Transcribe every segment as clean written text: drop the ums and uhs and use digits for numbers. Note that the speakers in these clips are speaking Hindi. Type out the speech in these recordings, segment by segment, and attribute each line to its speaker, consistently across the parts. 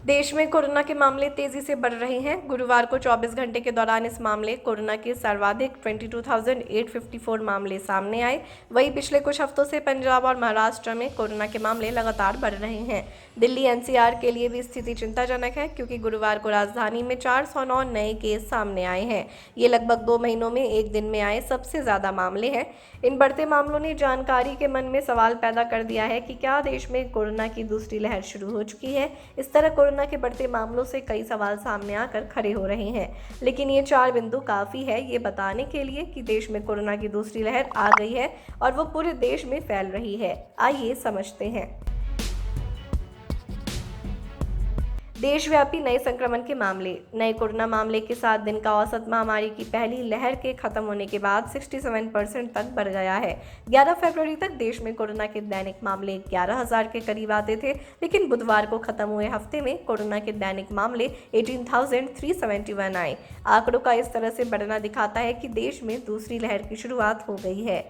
Speaker 1: देश में कोरोना के मामले तेजी से बढ़ रहे हैं। गुरुवार को 24 घंटे के दौरान इस मामले कोरोना के सर्वाधिक 22,854 मामले सामने आए। वहीं पिछले कुछ हफ्तों से पंजाब और महाराष्ट्र में कोरोना के मामले लगातार बढ़ रहे हैं। दिल्ली एनसीआर के लिए भी स्थिति चिंताजनक है, क्योंकि गुरुवार को राजधानी में 409 नए केस सामने आए हैं। ये लगभग 2 महीनों में एक दिन में आए सबसे ज्यादा मामले हैं। इन बढ़ते मामलों ने जानकारी के मन में सवाल पैदा कर दिया है कि क्या देश में कोरोना की दूसरी लहर शुरू हो चुकी है। इस तरह कोरोना के बढ़ते मामलों से कई सवाल सामने आकर खड़े हो रहे हैं, लेकिन ये 4 बिंदु काफी है ये बताने के लिए कि देश में कोरोना की दूसरी लहर आ गई है और वो पूरे देश में फैल रही है। आइए समझते हैं। देशव्यापी नए संक्रमण के मामले। नए कोरोना मामले के साथ दिन का औसत महामारी की पहली लहर के खत्म होने के बाद 67% तक बढ़ गया है। 11 फरवरी तक देश में कोरोना के दैनिक मामले 11,000 के करीब आते थे, लेकिन बुधवार को खत्म हुए हफ्ते में कोरोना के दैनिक मामले 18,371 आए। आंकड़ों का इस तरह से बढ़ना दिखाता है कि देश में दूसरी लहर की शुरुआत हो गई है।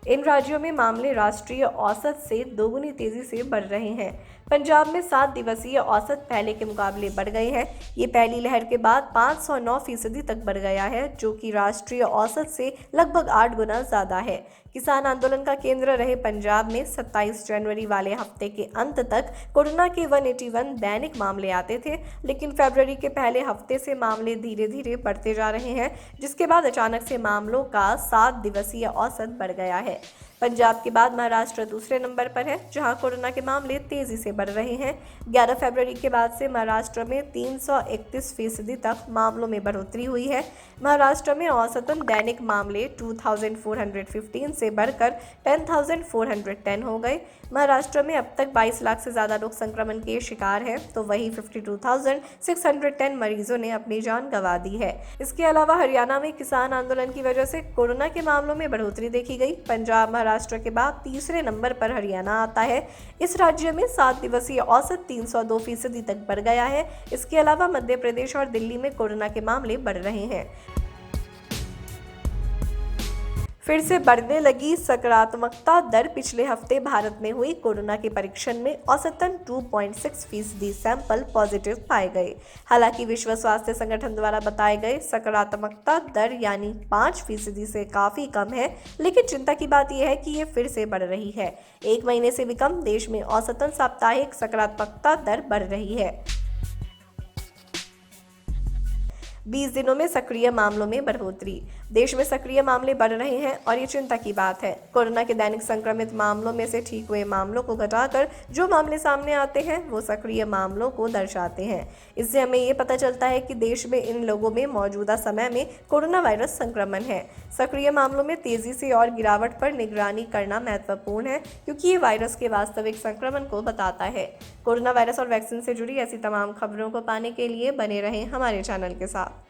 Speaker 1: इन राज्यों में मामले राष्ट्रीय औसत से दोगुनी तेजी से बढ़ रहे हैं। पंजाब में 7 दिवसीय औसत पहले के मुकाबले बढ़ गए हैं। ये पहली लहर के बाद 509% तक बढ़ गया है, जो कि राष्ट्रीय औसत से लगभग 8 गुना ज्यादा है। किसान आंदोलन का केंद्र रहे पंजाब में 27 जनवरी वाले हफ्ते के अंत तक कोरोना के 181 दैनिक मामले आते थे, लेकिन फरवरी के पहले हफ्ते से मामले धीरे धीरे बढ़ते जा रहे हैं, जिसके बाद अचानक से मामलों का 7 दिवसीय औसत बढ़ गया है। पंजाब के बाद महाराष्ट्र दूसरे नंबर पर है, जहां कोरोना के मामले तेजी से बढ़ रहे हैं। 11 फरवरी के बाद से महाराष्ट्र में 331% तक मामलों में बढ़ोतरी हुई है। महाराष्ट्र में औसतन दैनिक मामले 2415 से बढ़कर 10,410 हो गए। महाराष्ट्र में अब तक 22 लाख से ज्यादा लोग संक्रमण के शिकार हैं, तो वहीं 52,610 मरीजों ने अपनी जान गंवा दी है। इसके अलावा हरियाणा में किसान आंदोलन की वजह से कोरोना के मामलों में बढ़ोतरी देखी गई। पंजाब महाराष्ट्र के बाद तीसरे नंबर पर हरियाणा आता है। इस राज्य में 7 दिवसीय औसत 302% तक बढ़ गया है। इसके अलावा मध्य प्रदेश और दिल्ली में कोरोना के मामले बढ़ रहे हैं। फिर से बढ़ने लगी सकारात्मकता दर। पिछले हफ्ते भारत में हुई कोरोना के परीक्षण में औसतन 2.6% सैंपल पॉजिटिव पाए गए। हालांकि विश्व स्वास्थ्य संगठन द्वारा बताए गए सकारात्मकता दर यानी 5% से काफी कम है, लेकिन चिंता की बात यह है कि ये फिर से बढ़ रही है। 1 महीने से भी कम देश में औसतन साप्ताहिक सकारात्मकता दर बढ़ रही है। 20 दिनों में सक्रिय मामलों में बढ़ोतरी। देश में सक्रिय मामले बढ़ रहे हैं और ये चिंता की बात है। कोरोना के दैनिक संक्रमित मामलों में से ठीक हुए मामलों को घटाकर जो मामले सामने आते हैं वो सक्रिय मामलों को दर्शाते हैं। इससे हमें ये पता चलता है कि देश में इन लोगों में मौजूदा समय में कोरोना वायरस संक्रमण है। सक्रिय मामलों में तेजी से और गिरावट पर निगरानी करना महत्वपूर्ण है, क्योंकि ये वायरस के वास्तविक संक्रमण को बताता है। कोरोना वायरस और वैक्सीन से जुड़ी ऐसी तमाम खबरों को पाने के लिए बने रहें हमारे चैनल के साथ।